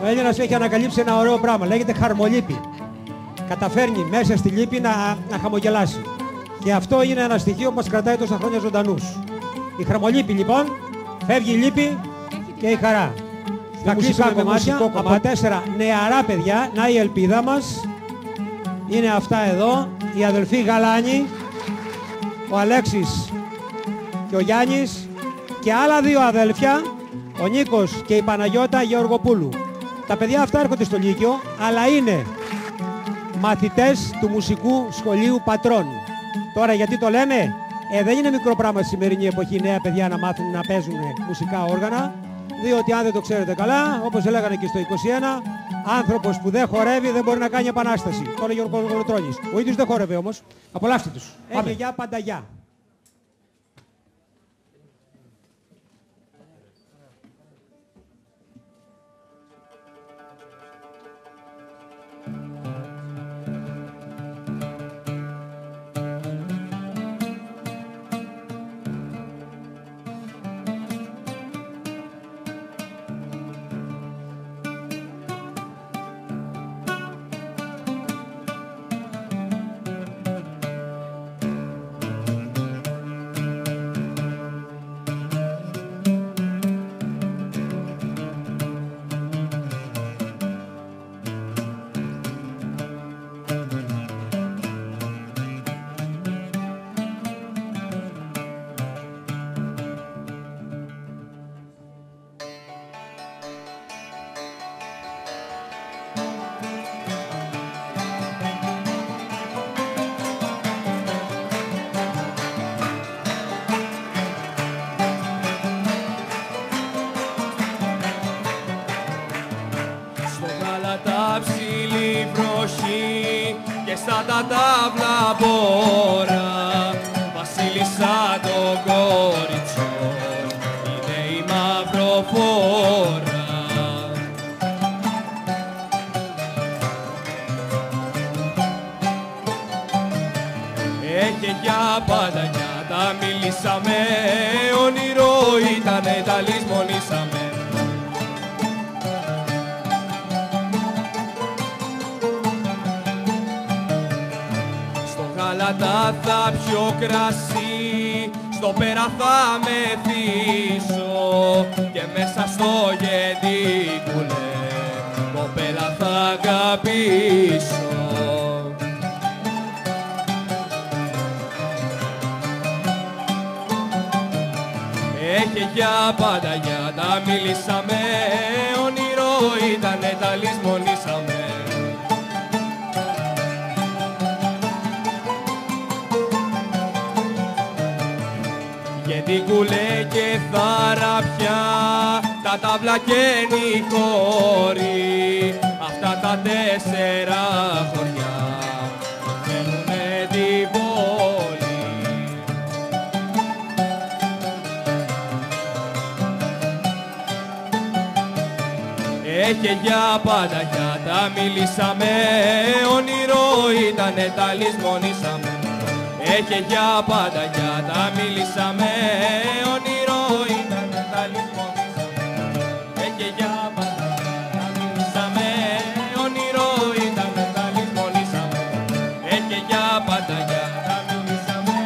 Ο Έλληνας έχει ανακαλύψει ένα ωραίο πράγμα, λέγεται χαρμολύπη. Καταφέρνει μέσα στη λύπη να χαμογελάσει. Και αυτό είναι ένα στοιχείο που μας κρατάει τόσα χρόνια ζωντανούς. Η χαρμολύπη λοιπόν, φεύγει η λύπη και η χαρά. Θα κλείσουμε με κομμάτια από 4 νεαρά παιδιά, να η ελπίδα μας. Είναι αυτά εδώ, οι αδελφοί Γαλάνη, ο Αλέξης και ο Γιάννης και άλλα 2 αδέλφια, ο Νίκος και η Παναγιώτα Γεωργοπούλου. Τα παιδιά αυτά έρχονται στο Λύκειο, αλλά είναι μαθητές του Μουσικού Σχολείου Πατρών. Τώρα γιατί το λέμε, δεν είναι μικρό πράγμα στη σημερινή εποχή νέα παιδιά να μάθουν να παίζουν μουσικά όργανα, διότι αν δεν το ξέρετε καλά, όπως έλεγανε και στο 21, άνθρωπος που δεν χορεύει δεν μπορεί να κάνει επανάσταση. Το έλεγε ο Κολοτρώνης. Ο ίδιος δεν χόρευε όμως. Απολαύστε τους. Έχει γεια, πάντα γεια. Στα τα τάβλα μπόρα, βασίλισσα το κόριτσο, είναι η μαυροφόρα. Έχει για πάντα νιάτα, μίλησαμε, όνειρο ήτανε, τα λησμονήσαμε. Τα θα πιω κρασί, στο πέρα θα μεθύσω και μέσα στο γεντίκουλε κοπέλα θα αγαπήσω. Έχει για πάντα για τα μίλησαμε, όνειρο ήτανε, τα λησμονήσαμε. Γεντίκουλε και θαραπιά, τα ταύλα και νυχώροι, αυτά τα 4 χωριά θέλουνε την πόλη. Έχει για πάντα για τα μίλησαμε, όνειρο ήτανε, τα λησμονήσαμε. Έχει για πάντα για τα μίλησαμε, όνειρο ήτανε, τα λησμονήσαμε. Έχει για πάντα τα μίλησαμε, όνειρο ήτανε, τα λησμονήσαμε. Έχει για πάντα για τα μίλησαμε,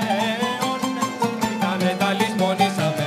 όνειρο ήτανε, τα λησμονήσαμε.